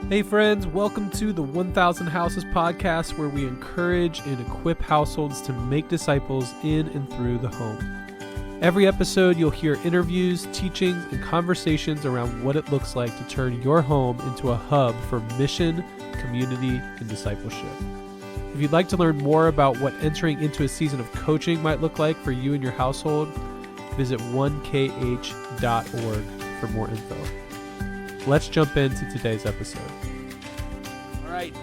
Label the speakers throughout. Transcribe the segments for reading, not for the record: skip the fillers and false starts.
Speaker 1: Hey friends, welcome to the 1000 Houses podcast, where we encourage and equip households to make disciples in and through the home. Every episode you'll hear interviews, teachings, and conversations around what it looks like to turn your home into a hub for mission, community, and discipleship. If you'd like to learn more about what entering into a season of coaching might look like for you and your household, visit 1kh.org for more info. Let's jump into today's episode.
Speaker 2: All right,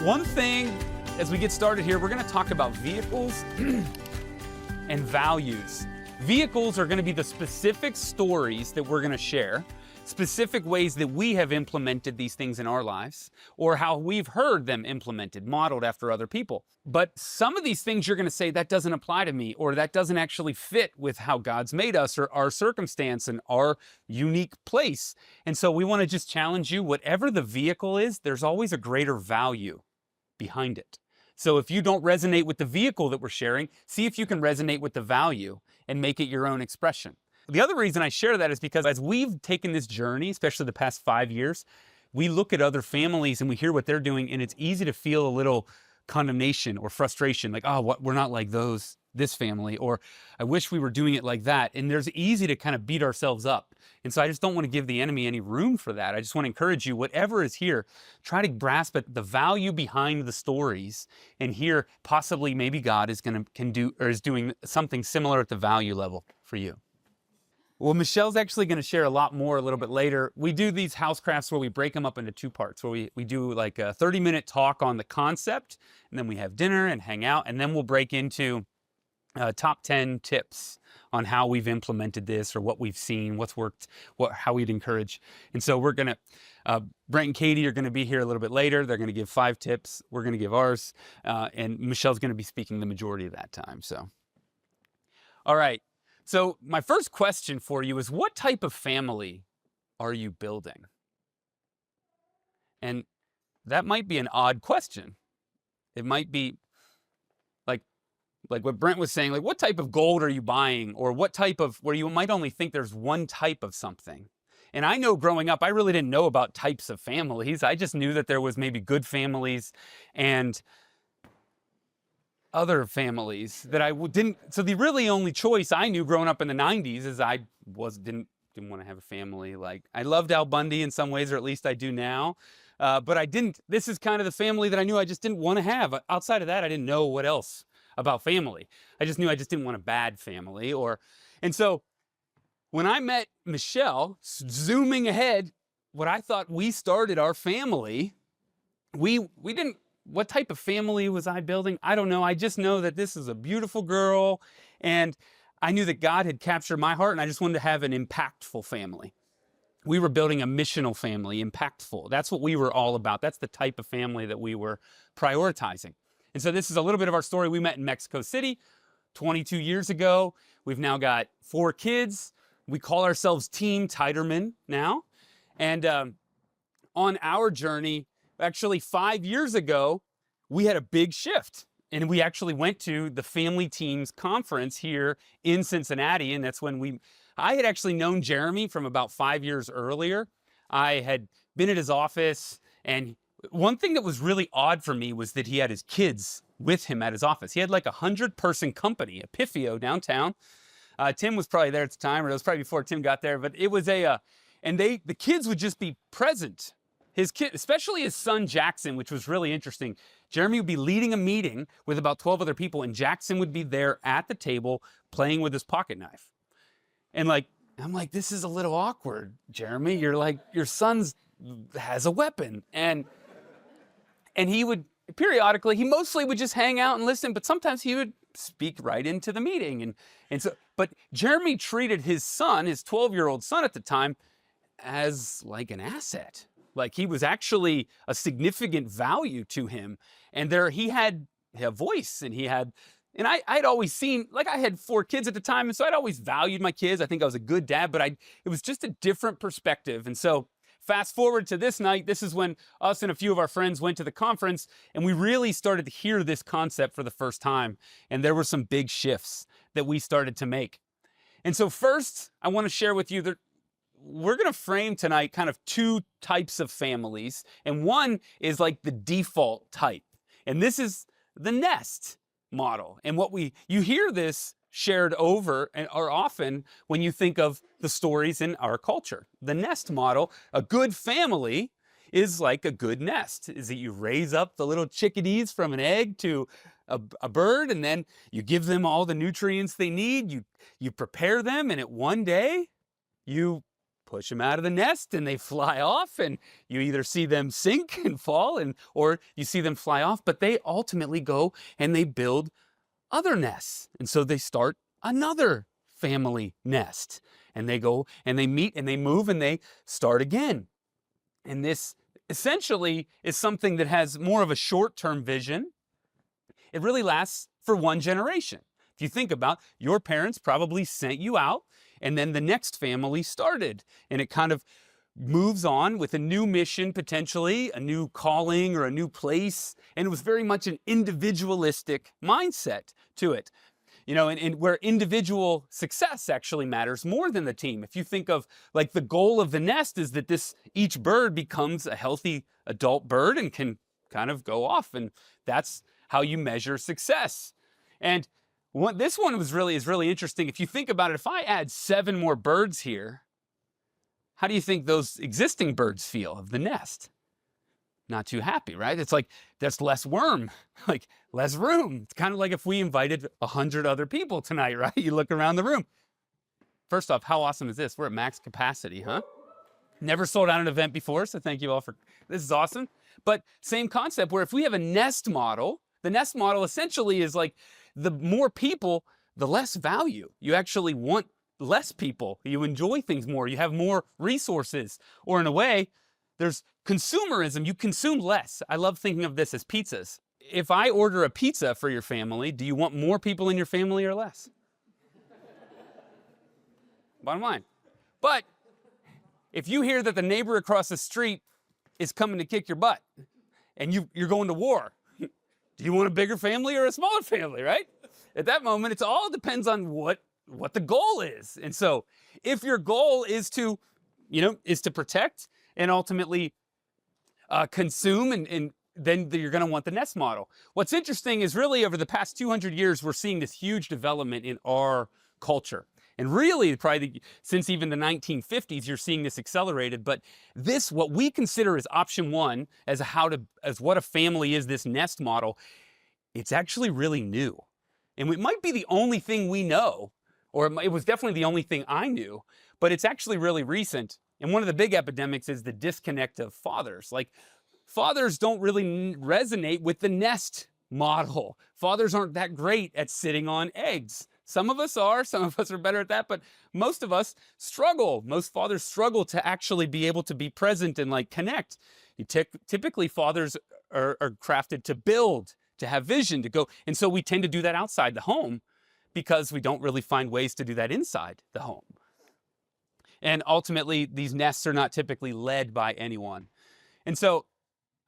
Speaker 2: one thing as we get started here, we're going to talk about vehicles and values. Vehicles are going to be the specific stories that we're going to share, specific ways that we have implemented these things in our lives, or how we've heard them implemented, modeled after other people. But some of these things you're going to say, that doesn't apply to me, or that doesn't actually fit with how God's made us, or our circumstance and our unique place. And so we want to just challenge you, whatever the vehicle is, there's always a greater value behind it. So if you don't resonate with the vehicle that we're sharing, see if you can resonate with the value and make it your own expression. The other reason I share that is because as we've taken this journey, especially the past 5 years, we look at other families and we hear what they're doing, and it's easy to feel a little condemnation or frustration, like, oh, we're not like this family, or I wish we were doing it like that. And there's easy to kind of beat ourselves up. And so I just don't want to give the enemy any room for that. I just want to encourage you, whatever is here, try to grasp at the value behind the stories, and here possibly maybe God is doing something similar at the value level for you. Well, Michelle's actually going to share a lot more a little bit later. We do these Housecrafts where we break them up into two parts, where we do like a 30-minute talk on the concept, and then we have dinner and hang out, and then we'll break into top 10 tips on how we've implemented this, or what we've seen, what's worked, how we'd encourage. And so we're going to, Brent and Katie are going to be here a little bit later. They're going to give 5 tips. We're going to give ours, and Michelle's going to be speaking the majority of that time. So, all right. So my first question for you is, what type of family are you building? And that might be an odd question. It might be like what Brent was saying, like, what type of gold are you buying? Or what type of, where you might only think there's one type of something. And I know growing up, I really didn't know about types of families. I just knew that there was maybe good families and other families that I didn't. So the really only choice I knew growing up in the 90s is I didn't want to have a family. Like, I loved Al Bundy in some ways, or at least I do now. But I didn't, this is kind of the family that I knew I just didn't want to have. Outside of that, I didn't know what else about family. I just knew I just didn't want a bad family. And so when I met Michelle, zooming ahead, what I thought we started our family, we didn't. What type of family was I building? I don't know. I just know that this is a beautiful girl, and I knew that God had captured my heart, and I just wanted to have an impactful family. We were building a missional family, impactful. That's what we were all about. That's the type of family that we were prioritizing. And so this is a little bit of our story. We met in Mexico City 22 years ago. We've now got 4 kids. We call ourselves Team Tiderman now. And on our journey, actually 5 years ago, we had a big shift, and we actually went to the Family Teams Conference here in Cincinnati. And that's when I had actually known Jeremy from about 5 years earlier. I had been at his office, and one thing that was really odd for me was that he had his kids with him at his office. He had like a 100-person company, Epifio, downtown. Tim was probably there at the time, or it was probably before Tim got there, but it was and the kids would just be present. His kid, especially his son Jackson, which was really interesting. Jeremy would be leading a meeting with about 12 other people, and Jackson would be there at the table playing with his pocket knife. And I'm like, this is a little awkward, Jeremy. You're like, your son has a weapon. And he would periodically, he mostly would just hang out and listen, but sometimes he would speak right into the meeting. But Jeremy treated his son, his 12-year-old son at the time, as like an asset. Like, he was actually a significant value to him. And he had a voice, and I'd always seen, like, I had 4 kids at the time, and so I'd always valued my kids. I think I was a good dad, but it was just a different perspective. And so fast forward to this night, this is when us and a few of our friends went to the conference, and we really started to hear this concept for the first time. And there were some big shifts that we started to make. And so first, I want to share with you that we're going to frame tonight kind of two types of families. And one is like the default type. And this is the nest model. And you hear this shared over and or often when you think of the stories in our culture. The nest model, a good family is like a good nest, is that you raise up the little chickadees from an egg to a bird, and then you give them all the nutrients they need. You prepare them, and at one day, you push them out of the nest and they fly off, and you either see them sink and fall, or you see them fly off, but they ultimately go and they build other nests. And so they start another family nest, and they go and they meet and they move and they start again. And this essentially is something that has more of a short-term vision. It really lasts for one generation. If you think about, your parents probably sent you out, and then the next family started, and it kind of moves on with a new mission, potentially a new calling or a new place. And it was very much an individualistic mindset to it. You know, and where individual success actually matters more than the team. If you think of like the goal of the nest is that each bird becomes a healthy adult bird and can kind of go off, and that's how you measure success. And this one is really interesting. If you think about it, if I add 7 more birds here, how do you think those existing birds feel of the nest? Not too happy, right? It's like there's less worm, like less room. It's kind of like if we invited 100 other people tonight, right? You look around the room. First off, how awesome is this? We're at max capacity, huh? Never sold out an event before, so thank you all this is awesome. But same concept where if we have a nest model, the nest model essentially is like the more people, the less value. You actually want less people. You enjoy things more. You have more resources. Or in a way, there's consumerism. You consume less. I love thinking of this as pizzas. If I order a pizza for your family, do you want more people in your family or less? Bottom line. But if you hear that the neighbor across the street is coming to kick your butt and you're going to war, do you want a bigger family or a smaller family, right? At that moment, it all depends on what the goal is. And so if your goal is to protect and ultimately consume, and then you're going to want the nest model. What's interesting is really over the past 200 years, we're seeing this huge development in our culture. And really, probably since even the 1950s, you're seeing this accelerated. But this, what we consider as option one, as what a family is, this nest model, it's actually really new. And it might be the only thing we know, or it was definitely the only thing I knew, but it's actually really recent. And one of the big epidemics is the disconnect of fathers. Like, fathers don't really resonate with the nest model. Fathers aren't that great at sitting on eggs. Some of us are better at that, but most of us struggle. Most fathers struggle to actually be able to be present and like connect. Typically, fathers are crafted to build, to have vision, to go. And so we tend to do that outside the home because we don't really find ways to do that inside the home. And ultimately, these nests are not typically led by anyone. And so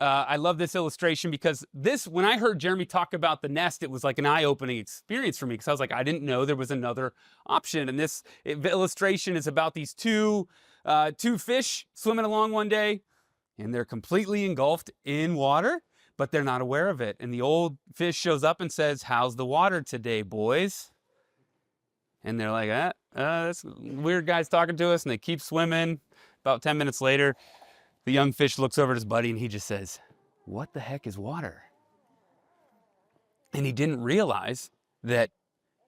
Speaker 2: I love this illustration because when I heard Jeremy talk about the nest, it was like an eye-opening experience for me because I was like, I didn't know there was another option. And this illustration is about these two fish swimming along one day, and they're completely engulfed in water, but they're not aware of it. And the old fish shows up and says, "How's the water today, boys?" And they're like, this weird guy's talking to us, and they keep swimming. About 10 minutes later, the young fish looks over at his buddy and he just says, "What the heck is water?" And he didn't realize that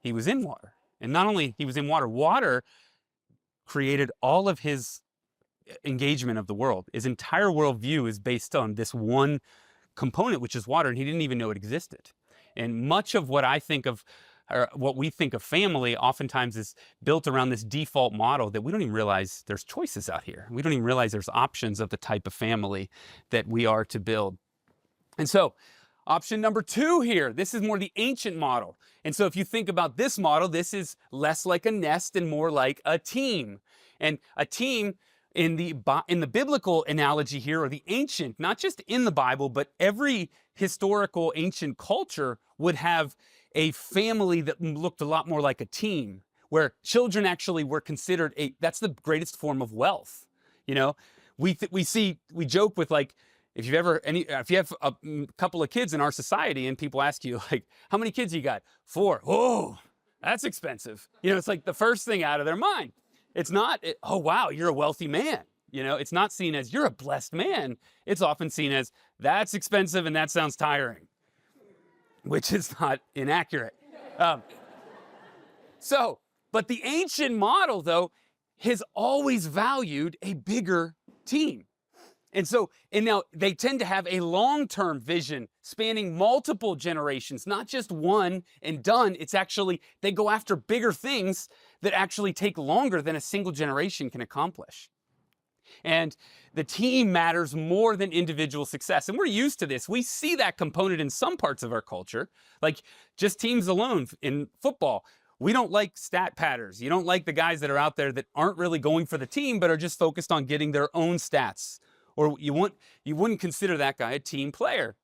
Speaker 2: he was in water. And not only he was in water, water created all of his engagement of the world. His entire worldview is based on this one component, which is water, and he didn't even know it existed. And much of what I think of, or what we think of family oftentimes is built around this default model that we don't even realize there's choices out here. We don't even realize there's options of the type of family that we are to build. And so option number 2 here, this is more the ancient model. And so if you think about this model, this is less like a nest and more like a team. And a team in the biblical analogy here, or the ancient, not just in the Bible, but every historical ancient culture would have a family that looked a lot more like a team, where children actually were considered that's the greatest form of wealth. You know, we joke with like, if you have a couple of kids in our society and people ask you like, how many kids you got? 4. Oh, that's expensive. You know, it's like the first thing out of their mind. It's not, oh, wow, you're a wealthy man. You know, it's not seen as you're a blessed man. It's often seen as that's expensive and that sounds tiring, which is not inaccurate. But the ancient model, though, has always valued a bigger team. And now they tend to have a long-term vision spanning multiple generations, not just one and done. It's actually, they go after bigger things that actually take longer than a single generation can accomplish. And the team matters more than individual success. And we're used to this. We see that component in some parts of our culture, like just teams alone in football. We don't like stat patters. You don't like the guys that are out there that aren't really going for the team, but are just focused on getting their own stats. Or you wouldn't consider that guy a team player.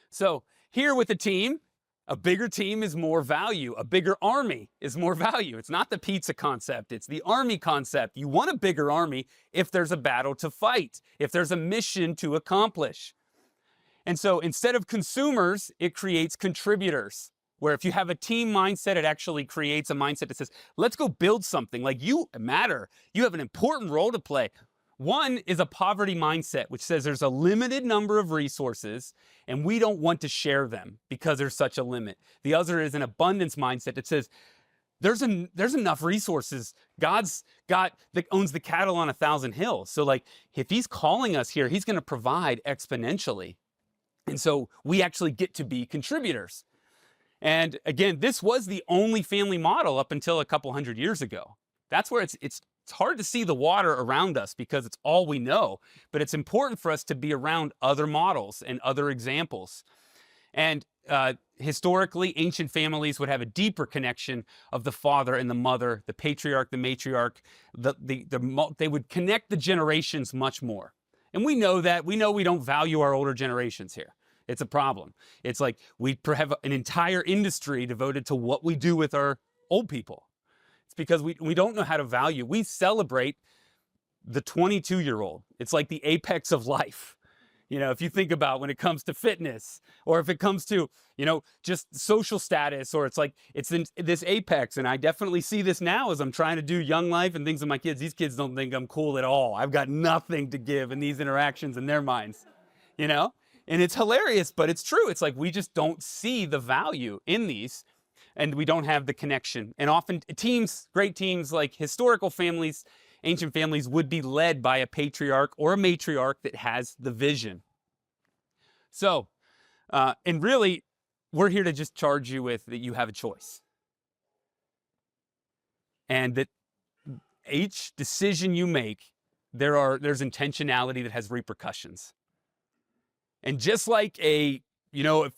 Speaker 2: So here with the team, a bigger team is more value. A bigger army is more value. It's not the pizza concept. It's the army concept. You want a bigger army if there's a battle to fight, if there's a mission to accomplish. And so instead of consumers, it creates contributors. Where if you have a team mindset, it actually creates a mindset that says, let's go build something. Like you matter. You have an important role to play. One is a poverty mindset, which says there's a limited number of resources and we don't want to share them because there's such a limit. The other is an abundance mindset that says there's enough resources. God's got that owns the cattle on 1,000 hills. So like if he's calling us here, he's going to provide exponentially. And so we actually get to be contributors. And again, this was the only family model up until a couple hundred years ago. That's where it's hard to see the water around us because it's all we know, but it's important for us to be around other models and other examples. And historically, ancient families would have a deeper connection of the father and the mother, the patriarch, the matriarch. They would connect the generations much more. And we know that. We know we don't value our older generations here. It's a problem. It's like we have an entire industry devoted to what we do with our old people. Because we don't know how to value. We celebrate the 22-year-old. It's like the apex of life. You know, if you think about when it comes to fitness or if it comes to, you know, just social status, or it's like, it's in this apex. And I definitely see this now as I'm trying to do young life and things with my kids. These kids don't think I'm cool at all. I've got nothing to give in these interactions in their minds, you know? And it's hilarious, but it's true. It's like we just don't see the value in these. And we don't have the connection. And often teams, great teams like historical families, ancient families would be led by a patriarch or a matriarch that has the vision. So, and really, we're here to just charge you with that you have a choice. And that each decision you make, there's intentionality that has repercussions. And just like if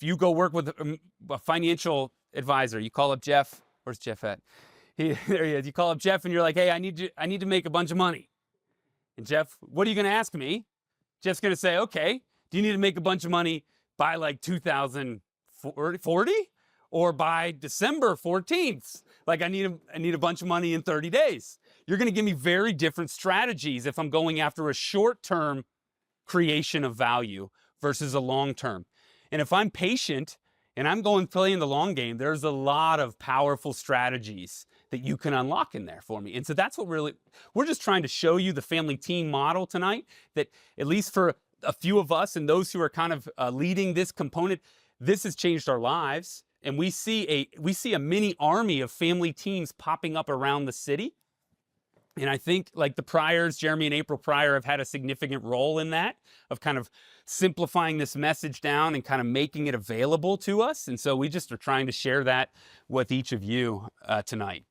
Speaker 2: you go work with a financial advisor, you call up Jeff. Where's Jeff at? There he is. You call up Jeff and you're like, hey, I need to make a bunch of money. And Jeff, what are you going to ask me? Jeff's going to say, okay, do you need to make a bunch of money by like 2040 or by December 14th? Like I need a bunch of money in 30 days. You're going to give me very different strategies if I'm going after a short-term creation of value versus a long-term. And if I'm patient and I'm playing the long game, there's a lot of powerful strategies that you can unlock in there for me. And so that's what we're just trying to show you the family team model tonight, that at least for a few of us and those who are kind of leading this component, this has changed our lives. And we see a mini army of family teams popping up around the city. And I think like the Pryors, Jeremy and April Pryor, have had a significant role in that, of kind of simplifying this message down and kind of making it available to us. And so we just are trying to share that with each of you tonight.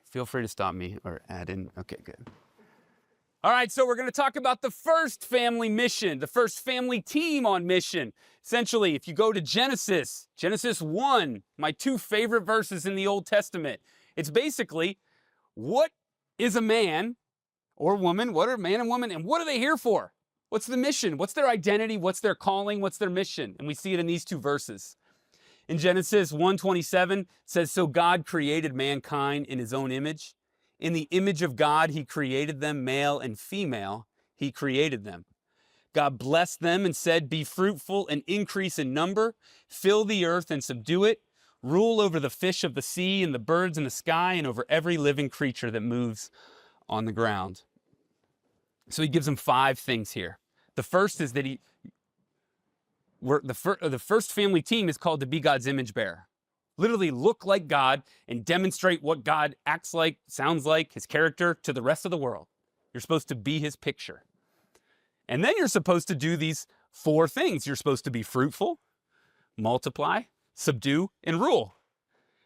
Speaker 2: Feel free to stop me or add in. Okay, good. All right, so we're going to talk about the first family mission, the first family team on mission. Essentially, if you go to Genesis 1, my two favorite verses in the Old Testament, it's basically, what is a man or woman? What are man and woman? And what are they here for? What's the mission? What's their identity? What's their calling? What's their mission? And we see it in these two verses. In Genesis 1:27, it says, "So God created mankind in his own image. In the image of God, he created them, male and female, he created them. God blessed them and said, 'Be fruitful and increase in number, fill the earth and subdue it, rule over the fish of the sea and the birds in the sky and over every living creature that moves on the ground.'" So he gives them 5 things here. The first is that the first family team is called to be God's image bearer. Literally look like God and demonstrate what God acts like, sounds like, his character to the rest of the world. You're supposed to be his picture. And then you're supposed to do these 4 things. You're supposed to be fruitful, multiply, subdue, and rule,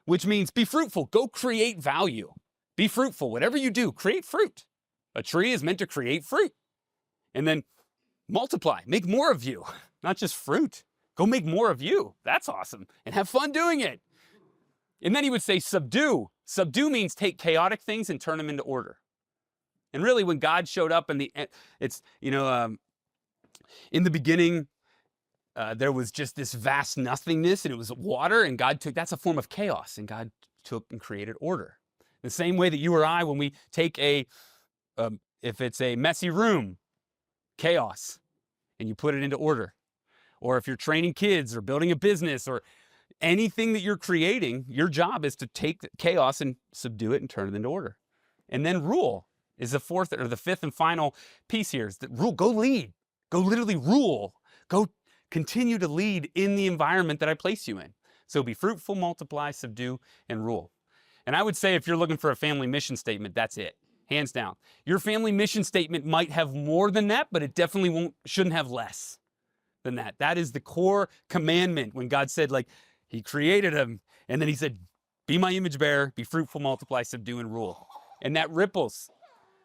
Speaker 2: which means be fruitful. Go create value. Be fruitful. Whatever you do, create fruit. A tree is meant to create fruit. And then multiply. Make more of you, not just fruit. Go make more of you. That's awesome. And have fun doing it. And then he would say subdue. Subdue means take chaotic things and turn them into order. And really, when God showed up in the beginning, there was just this vast nothingness, and it was water, and God took, that's a form of chaos, and God took and created order. The same way that you or I, when we take if it's a messy room, chaos, and you put it into order. Or if you're training kids or building a business or anything that you're creating, your job is to take chaos and subdue it and turn it into order. And then rule is the 4th or the 5th and final piece here, is that rule. Go lead. Go literally rule. Go continue to lead in the environment that I place you in. So be fruitful, multiply, subdue, and rule. And I would say if you're looking for a family mission statement, that's it. Hands down. Your family mission statement might have more than that, but it definitely shouldn't have less than that. That is the core commandment when God said, like, he created them, and then he said, be my image bearer, be fruitful, multiply, subdue, and rule. And that ripples.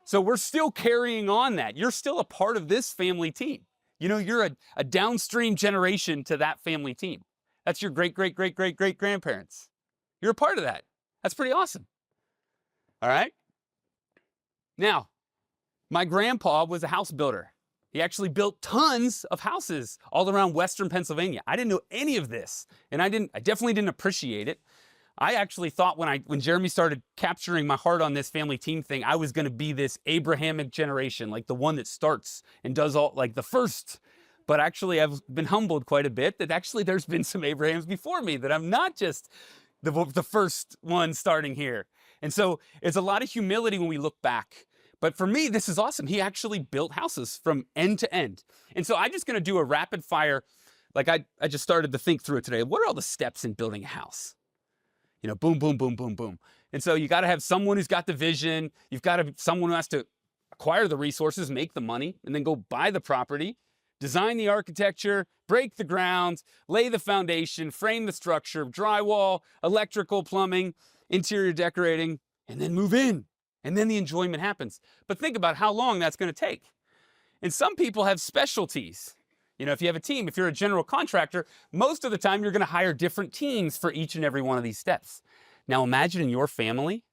Speaker 2: So we're still carrying on that. You're still a part of this family team. You know, you're a downstream generation to that family team. That's your great-great-great-great-great-grandparents. You're a part of that. That's pretty awesome. All right? Now, my grandpa was a house builder. He actually built tons of houses all around Western Pennsylvania. I didn't know any of this, and I definitely didn't appreciate it. I actually thought when Jeremy started capturing my heart on this family team thing, I was going to be this Abrahamic generation, like the one that starts and does all, like the first. But actually, I've been humbled quite a bit that actually there's been some Abrahams before me, that I'm not just the first one starting here. And so it's a lot of humility when we look back. But for me, this is awesome. He actually built houses from end to end. And so I'm just going to do a rapid fire. Like I just started to think through it today. What are all the steps in building a house? You know, boom, boom, boom, boom, boom. And so you got to have someone who's got the vision. You've got to have someone who has to acquire the resources, make the money, and then go buy the property, design the architecture, break the ground, lay the foundation, frame the structure, drywall, electrical, plumbing, interior decorating, and then move in. And then the enjoyment happens. But think about how long that's going to take. And some people have specialties. You know, if you have a team, if you're a general contractor, most of the time you're going to hire different teams for each and every one of these steps. Now imagine in your family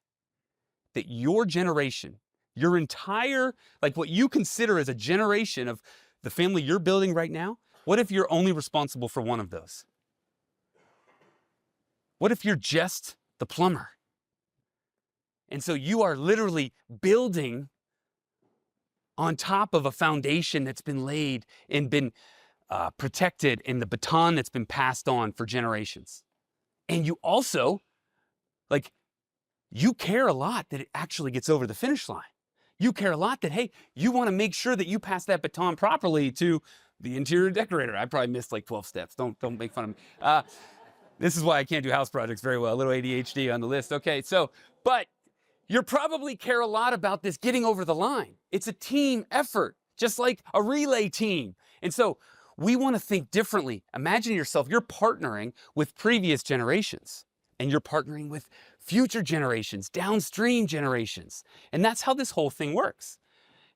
Speaker 2: that your generation, your entire, like what you consider as a generation of the family you're building right now, what if you're only responsible for one of those? What if you're just the plumber? And so you are literally building on top of a foundation that's been laid and been protected, and the baton that's been passed on for generations. And you also, like, you care a lot that it actually gets over the finish line. You care a lot that, hey, you want to make sure that you pass that baton properly to the interior decorator. I probably missed like 12 steps. Don't make fun of me. This is why I can't do house projects very well. A little ADHD on the list. Okay, so, but you probably care a lot about this getting over the line. It's a team effort, just like a relay team. And so we want to think differently. Imagine yourself, you're partnering with previous generations, and you're partnering with future generations, downstream generations. And that's how this whole thing works.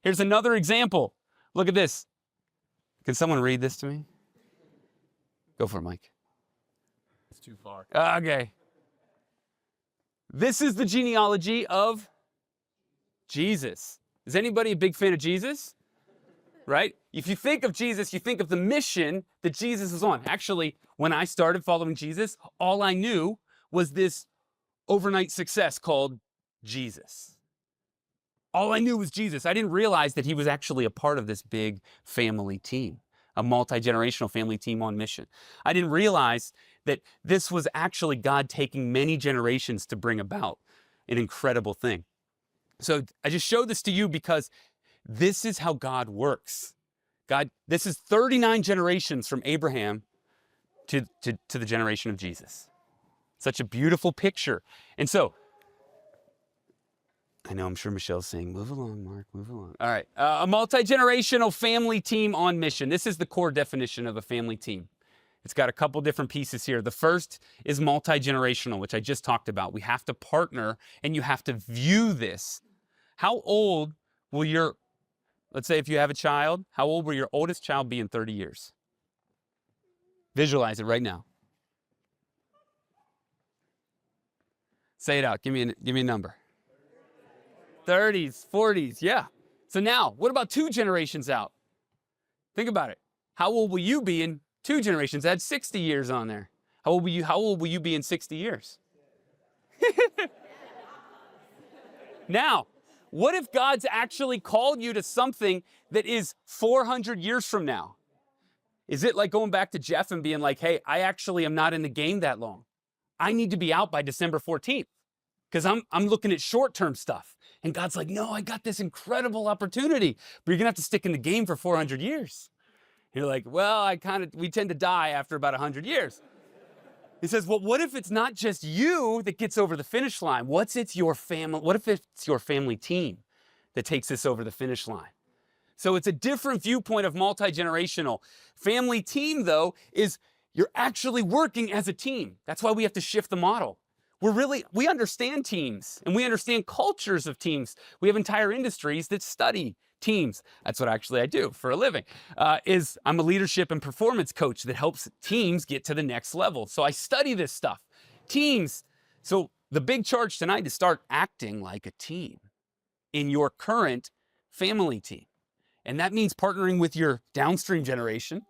Speaker 2: Here's another example. Look at this. Can someone read this to me? Go for it, Mike.
Speaker 1: It's too far.
Speaker 2: Okay. This is the genealogy of Jesus. Is anybody a big fan of Jesus? right? If you think of Jesus, you think of the mission that Jesus is on. Actually, when I started following Jesus, all I knew was this overnight success called Jesus. All I knew was Jesus. I didn't realize that he was actually a part of this big family team, a multi-generational family team on mission. I didn't realize that this was actually God taking many generations to bring about an incredible thing. So I just showed this to you because this is how God works. This is 39 generations from Abraham to the generation of Jesus. Such a beautiful picture. And so, I know, I'm sure Michelle's saying, move along, Mark, move along. All right, a multi-generational family team on mission. This is the core definition of a family team. It's got a couple different pieces here. The first is multi-generational, which I just talked about. We have to partner, and you have to view this. How old will let's say if you have a child, how old will your oldest child be in 30 years? Visualize it right now. Say it out. Give me a number. 30s, 40s, yeah. So now, what about 2 generations out? Think about it. How old will you be in 2 generations? Add 60 years on there. How old will you be in 60 years? Now, what if God's actually called you to something that is 400 years from now? Is it like going back to Jeff and being like, hey, I actually am not in the game that long. I need to be out by December 14th because I'm looking at short-term stuff. And God's like, no, I got this incredible opportunity, but you're gonna have to stick in the game for 400 years. You're like, well, we tend to die after about 100 years. He says, well, what if it's not just you that gets over the finish line? What if it's your family team that takes this over the finish line? So it's a different viewpoint of multi-generational. Family team, though, is you're actually working as a team. That's why we have to shift the model. We understand teams, and we understand cultures of teams. We have entire industries that study teams. That's what actually I do for a living. I'm a leadership and performance coach that helps teams get to the next level. So I study this stuff. Teams. So the big charge tonight is start acting like a team in your current family team. And that means partnering with your downstream generation,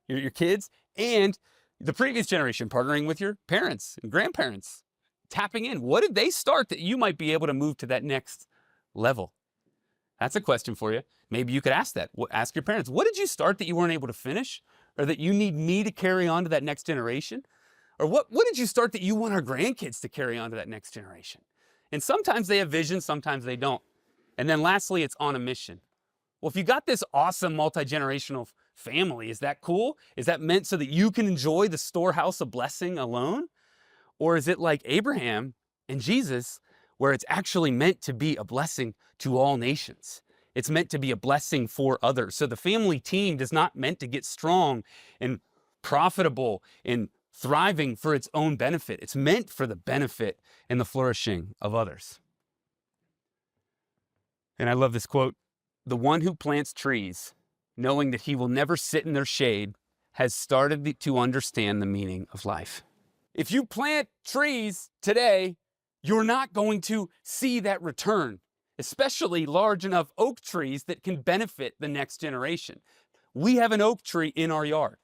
Speaker 2: your kids, and the previous generation, partnering with your parents and grandparents. Tapping in. What did they start that you might be able to move to that next level? That's a question for you. Maybe you could ask that. Ask your parents, what did you start that you weren't able to finish? Or that you need me to carry on to that next generation? Or what did you start that you want our grandkids to carry on to that next generation? And sometimes they have vision, sometimes they don't. And then lastly, it's on a mission. Well, if you got this awesome multi-generational family, is that cool? Is that meant so that you can enjoy the storehouse of blessing alone? Or is it like Abraham and Jesus, where it's actually meant to be a blessing to all nations? It's meant to be a blessing for others. So the family team is not meant to get strong and profitable and thriving for its own benefit. It's meant for the benefit and the flourishing of others. And I love this quote. The one who plants trees, knowing that he will never sit in their shade, has started to understand the meaning of life. If you plant trees today, you're not going to see that return, especially large enough oak trees that can benefit the next generation. We have an oak tree in our yard.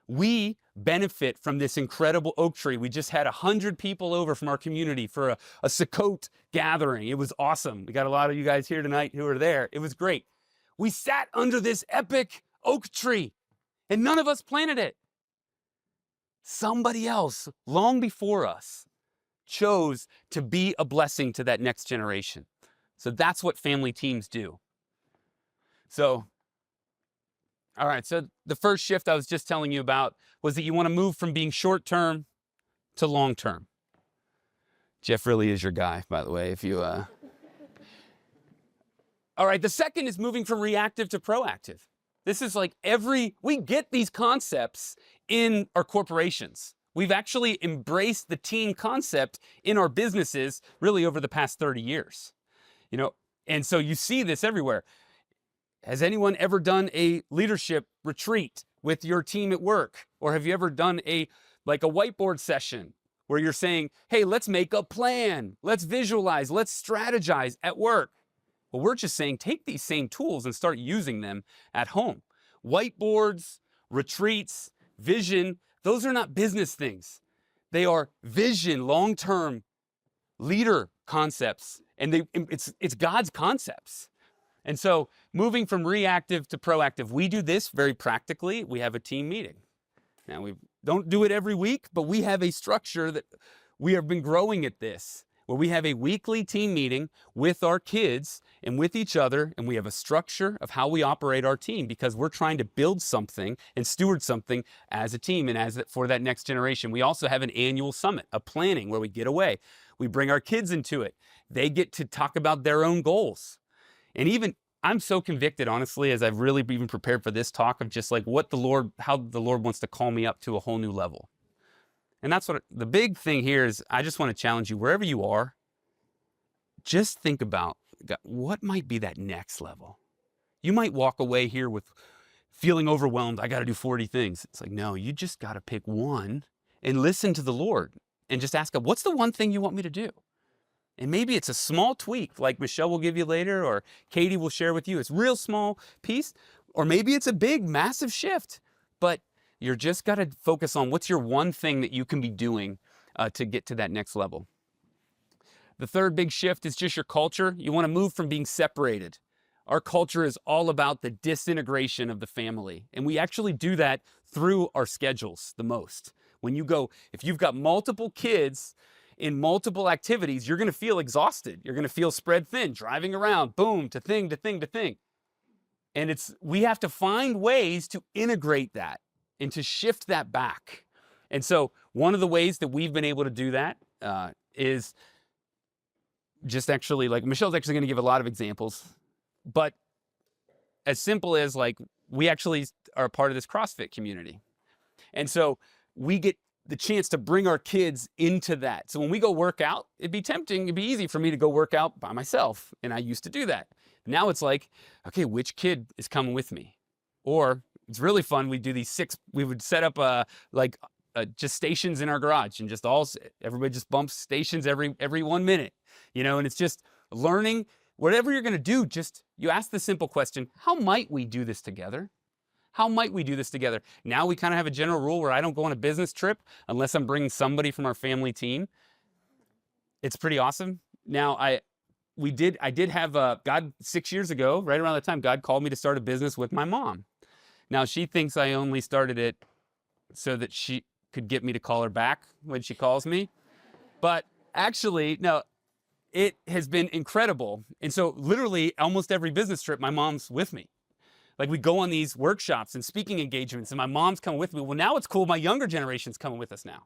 Speaker 2: We benefit from this incredible oak tree. We just had 100 people over from our community for a Sukkot gathering. It was awesome. We got a lot of you guys here tonight who were there. It was great. We sat under this epic oak tree, and none of us planted it. Somebody else, long before us, chose to be a blessing to that next generation. So that's what family teams do. So, all right, so the first shift I was just telling you about was that you want to move from being short-term to long-term. Jeff really is your guy, by the way, if you... All right, the second is moving from reactive to proactive. This is like we get these concepts in our corporations. We've actually embraced the team concept in our businesses really over the past 30 years. And so you see this everywhere. Has anyone ever done a leadership retreat with your team at work? Or have you ever done a whiteboard session where you're saying, hey, let's make a plan, let's visualize, let's strategize at work? Well, we're just saying take these same tools and start using them at home. Whiteboards, retreats, vision, those are not business things. They are vision, long-term leader concepts, and it's God's concepts. And so moving from reactive to proactive, we do this very practically. We have a team meeting. Now, we don't do it every week, but we have a structure that we have been growing at this, where we have a weekly team meeting with our kids and with each other, and we have a structure of how we operate our team because we're trying to build something and steward something as a team and for that next generation. We also have an annual summit, a planning where we get away. We bring our kids into it. They get to talk about their own goals. And even I'm so convicted, honestly, as I've really even prepared for this talk of just like how the Lord wants to call me up to a whole new level. And that's what the big thing here is. I just want to challenge you, wherever you are, just think about God, what might be that next level. You might walk away here with feeling overwhelmed. I got to do 40 things. It's like, no, you just got to pick one and listen to the Lord and just ask him, what's the one thing you want me to do? And maybe it's a small tweak like Michelle will give you later or Katie will share with you. It's a real small piece. Or maybe it's a big, massive shift. But you're just got to focus on what's your one thing that you can be doing to get to that next level. The third big shift is just your culture. You want to move from being separated. Our culture is all about the disintegration of the family. And we actually do that through our schedules the most. If you've got multiple kids in multiple activities, you're going to feel exhausted. You're going to feel spread thin, driving around, boom, to thing, to thing, to thing. And we have to find ways to integrate that and to shift that back. And so one of the ways that we've been able to do that is just actually, like Michelle's actually going to give a lot of examples, but as simple as like, we actually are a part of this CrossFit community. And so we get the chance to bring our kids into that. So when we go work out, it'd be easy for me to go work out by myself. And I used to do that. Now it's like, okay, which kid is coming with me? Or it's really fun. We would set up just stations in our garage and everybody just bumps stations every 1 minute, and it's just learning whatever you're going to do. You ask the simple question, how might we do this together? How might we do this together? Now we kind of have a general rule where I don't go on a business trip unless I'm bringing somebody from our family team. It's pretty awesome. Now I did have God 6 years ago, right around the time God called me to start a business with my mom. Now she thinks I only started it so that she could get me to call her back when she calls me. But actually, no, it has been incredible. And so literally almost every business trip, my mom's with me. Like we go on these workshops and speaking engagements and my mom's coming with me. Well, now it's cool. My younger generation's coming with us now.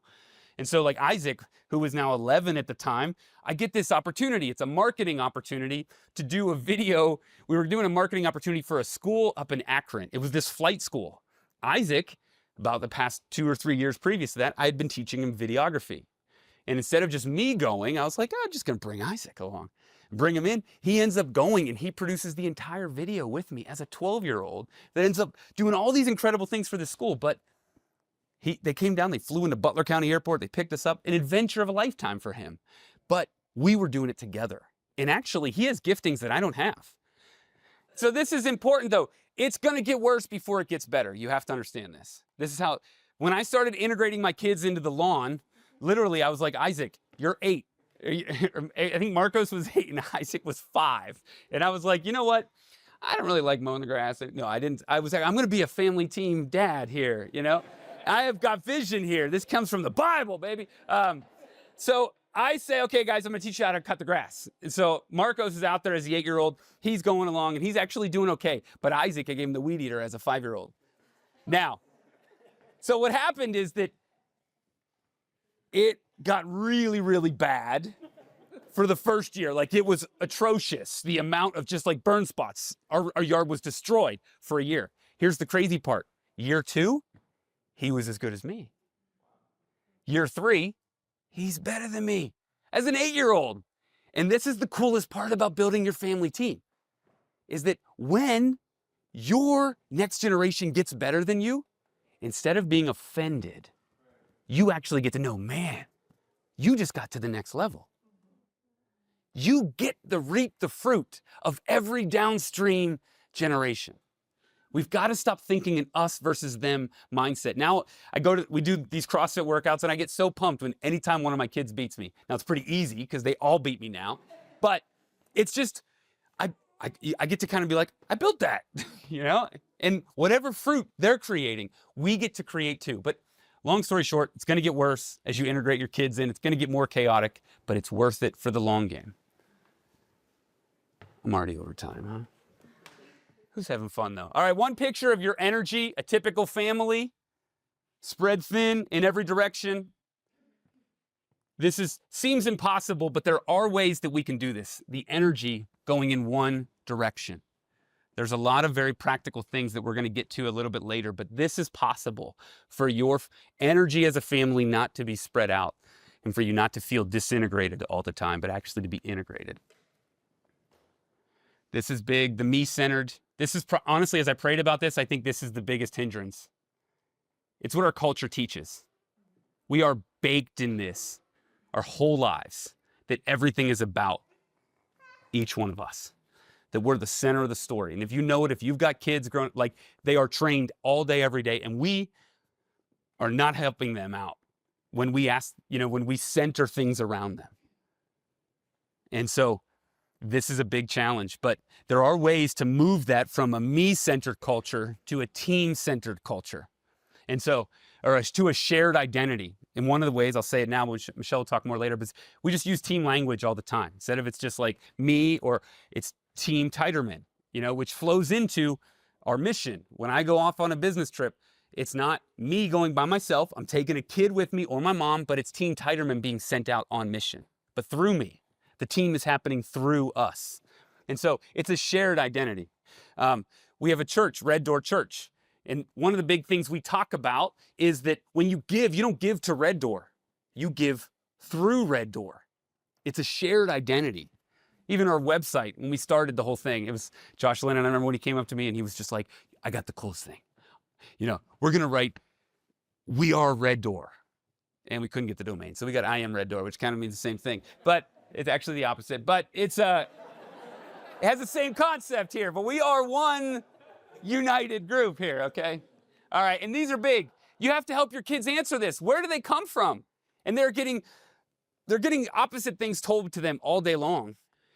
Speaker 2: And so like Isaac, who was now 11 at the time, I get this opportunity. It's a marketing opportunity to do a video. We were doing a marketing opportunity for a school up in Akron. It was this flight school. Isaac, about the past 2 or 3 years previous to that, I had been teaching him videography. And instead of just me going, I was like, I'm just going to bring Isaac along. Bring him in. He ends up going and he produces the entire video with me as a 12-year-old that ends up doing all these incredible things for the school. But they came down, they flew into Butler County Airport, they picked us up, an adventure of a lifetime for him. But we were doing it together. And actually, he has giftings that I don't have. So this is important though. It's going to get worse before it gets better. You have to understand this. This is how, when I started integrating my kids into the lawn, literally I was like, Isaac, you're 8. I think Marcos was 8 and Isaac was 5. And I was like, you know what? I don't really like mowing the grass. No, I didn't. I was like, I'm going to be a family team dad here, I have got vision here. This comes from the Bible, baby. So I say, okay, guys, I'm going to teach you how to cut the grass. And so Marcos is out there as the 8-year-old. He's going along and he's actually doing okay. But Isaac, I gave him the weed eater as a 5-year-old. Now, so what happened is that it got really, really bad for the first year. Like it was atrocious. The amount of just like burn spots. Our yard was destroyed for a year. Here's the crazy part. Year 2, he was as good as me. Year 3, he's better than me as an 8-year-old. And this is the coolest part about building your family team is that when your next generation gets better than you, instead of being offended, you actually get to know, man, you just got to the next level. you get to reap the fruit of every downstream generation. We've got to stop thinking an us versus them mindset. Now we do these CrossFit workouts and I get so pumped when anytime one of my kids beats me. Now it's pretty easy because they all beat me now, but it's just, I get to kind of be like, I built that, you know, and whatever fruit they're creating, we get to create too. But long story short, it's going to get worse as you integrate your kids in. It's going to get more chaotic, but it's worth it for the long game. I'm already over time, huh? Who's having fun though? All right, one picture of your energy, a typical family, spread thin in every direction. Seems impossible, but there are ways that we can do this. The energy going in one direction. There's a lot of very practical things that we're going to get to a little bit later, but this is possible for your energy as a family not to be spread out and for you not to feel disintegrated all the time, but actually to be integrated. This is big, the me-centered. This is, honestly, as I prayed about this, I think this is the biggest hindrance. It's what our culture teaches. We are baked in this our whole lives, that everything is about each one of us, that we're the center of the story. And if you know it, if you've got kids growing, like they are trained all day, every day, and we are not helping them out when we ask, when we center things around them. And so this is a big challenge, but there are ways to move that from a me-centered culture to a team-centered culture. And so, to a shared identity. And one of the ways, I'll say it now, but Michelle will talk more later, but we just use team language all the time. Instead of it's just like me, or it's Team Tiderman, which flows into our mission. When I go off on a business trip, it's not me going by myself. I'm taking a kid with me or my mom, but it's Team Tiderman being sent out on mission, but through me. The team is happening through us. And so it's a shared identity. We have a church, Red Door Church. And one of the big things we talk about is that when you give, you don't give to Red Door. You give through Red Door. It's a shared identity. Even our website, when we started the whole thing, it was Josh Lennon. I remember when he came up to me and he was just like, I got the coolest thing. We're going to write, we are Red Door. And we couldn't get the domain. So we got I am Red Door, which kind of means the same thing. But it's actually the opposite. But it has the same concept here. But we are one united group here, okay? All right, and these are big. You have to help your kids answer this. Where do they come from? And they're getting opposite things told to them all day long.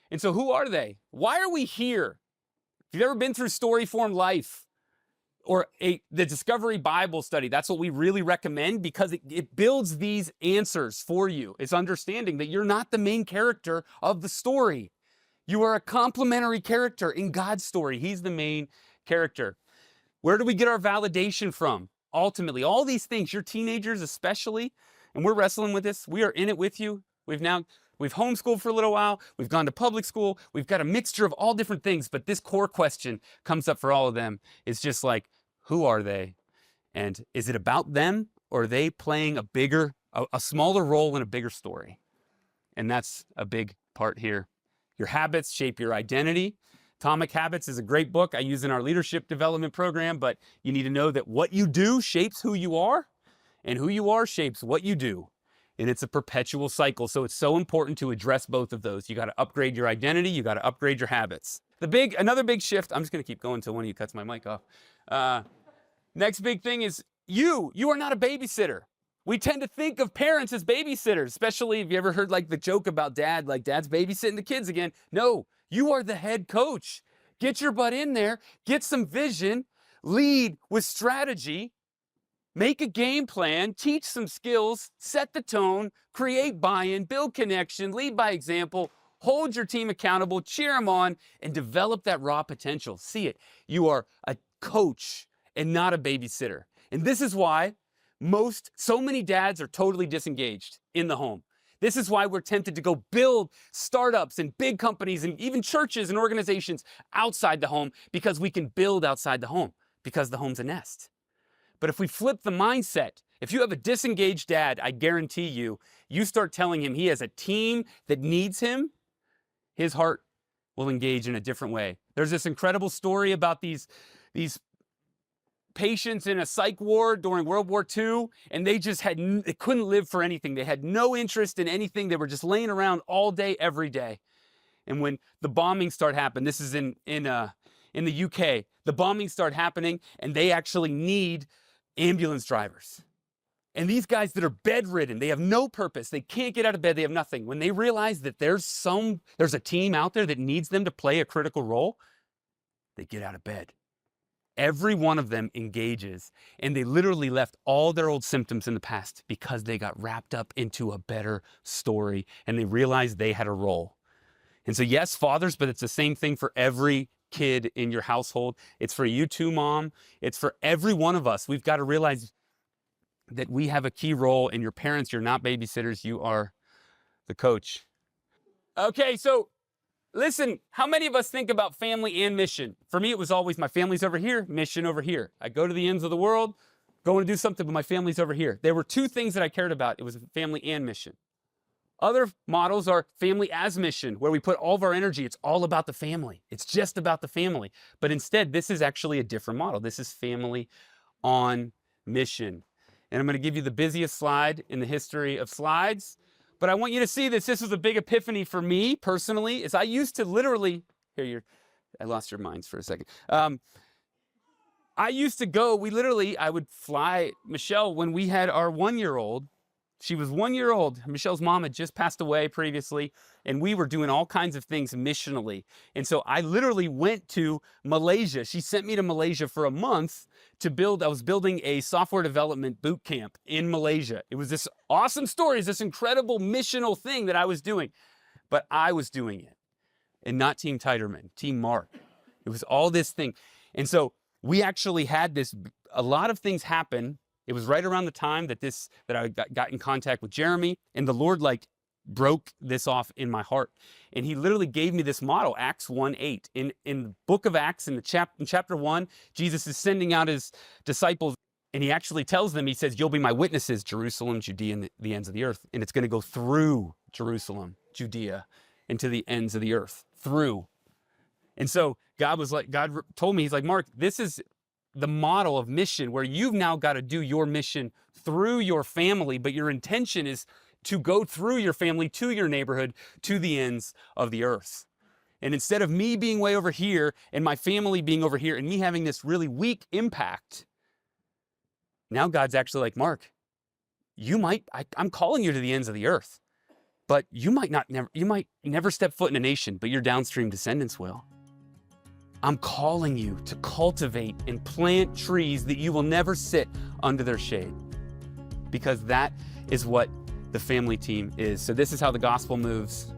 Speaker 2: And so who are they? Why are we here? If you've ever been through Story Formed Life or the Discovery Bible study, that's what we really recommend because it builds these answers for you. It's understanding that you're not the main character of the story. You are a complementary character in God's story. He's the main character. Where do we get our validation from? Ultimately, all these things, your teenagers especially, and we're wrestling with this. We are in it with you. We've homeschooled for a little while. We've gone to public school. We've got a mixture of all different things, but this core question comes up for all of them. It's just like, who are they? And is it about them, or are they playing a smaller role in a bigger story? And that's a big part here. Your habits shape your identity. Atomic Habits is a great book I use in our leadership development program, but you need to know that what you do shapes who you are, and who you are shapes what you do. And it's a perpetual cycle, so it's so important to address both of those. You got to upgrade your identity, you got to upgrade your habits. Another big shift, I'm just going to keep going until one of you cuts my mic off. Next big thing is you are not a babysitter. We tend to think of parents as babysitters, especially if you ever heard like the joke about dad, like dad's babysitting the kids again. No, you are the head coach. Get your butt in there, get some vision, lead with strategy, make a game plan, teach some skills, set the tone, create buy-in, build connection, lead by example, hold your team accountable, cheer them on, and develop that raw potential. See it. You are a coach and not a babysitter. And this is why so many dads are totally disengaged in the home. This is why we're tempted to go build startups and big companies and even churches and organizations outside the home, because we can build outside the home because the home's a nest. But if we flip the mindset, if you have a disengaged dad, I guarantee you start telling him he has a team that needs him, his heart will engage in a different way. There's this incredible story about these patients in a psych ward during World War II, and they couldn't live for anything. They had no interest in anything. They were just laying around all day, every day. And when the bombings start happening, this is in the UK, the bombings start happening and they actually need ambulance drivers. And these guys that are bedridden, they have no purpose, they can't get out of bed, they have nothing. When they realize that there's a team out there that needs them to play a critical role, they get out of bed. Every one of them engages, and they literally left all their old symptoms in the past because they got wrapped up into a better story and they realized they had a role. And so yes, fathers, but it's the same thing for every kid in your household. It's for you too, mom. It's for every one of us. We've got to realize that we have a key role, and your parents, you're not babysitters, you are the coach. Okay, so listen, how many of us think about family and mission? For me, it was always my family's over here, mission over here. I go to the ends of the world, going to do something, but my family's over here. There were two things that I cared about. It was family and mission. Other models are family as mission, where we put all of our energy. It's all about the family. It's just about the family. But instead, this is actually a different model. This is family on mission. And I'm going to give you the busiest slide in the history of slides. But I want you to see this. This was a big epiphany for me personally, is I used to literally, I lost your minds for a second. I used to go, I would fly Michelle when we had our 1-year-old. She was 1 year old. Michelle's mom had just passed away previously, and we were doing all kinds of things missionally. And so I literally went to Malaysia. She sent me to Malaysia for a month I was building a software development boot camp in Malaysia. It was this awesome story, this incredible missional thing that I was doing, but I was doing it, and not Team Tiderman, Team Mark. It was all this thing. And so we actually had a lot of things happen. It was right around the time that I got in contact with Jeremy, and the Lord broke this off in my heart. And he literally gave me this model, Acts 1:8. In the book of Acts, in chapter 1, Jesus is sending out his disciples, and he actually tells them, he says, you'll be my witnesses, Jerusalem, Judea, and the ends of the earth. And it's going to go through Jerusalem, Judea, and to the ends of the earth, through. And so God told me, he's like, Mark, this is the model of mission where you've now got to do your mission through your family, but your intention is to go through your family to your neighborhood, to the ends of the earth. And instead of me being way over here and my family being over here and me having this really weak impact, now God's actually like, Mark, I'm calling you to the ends of the earth, but you might never step foot in a nation, but your downstream descendants will. I'm calling you to cultivate and plant trees that you will never sit under their shade, because that is what the family team is. So this is how the gospel moves.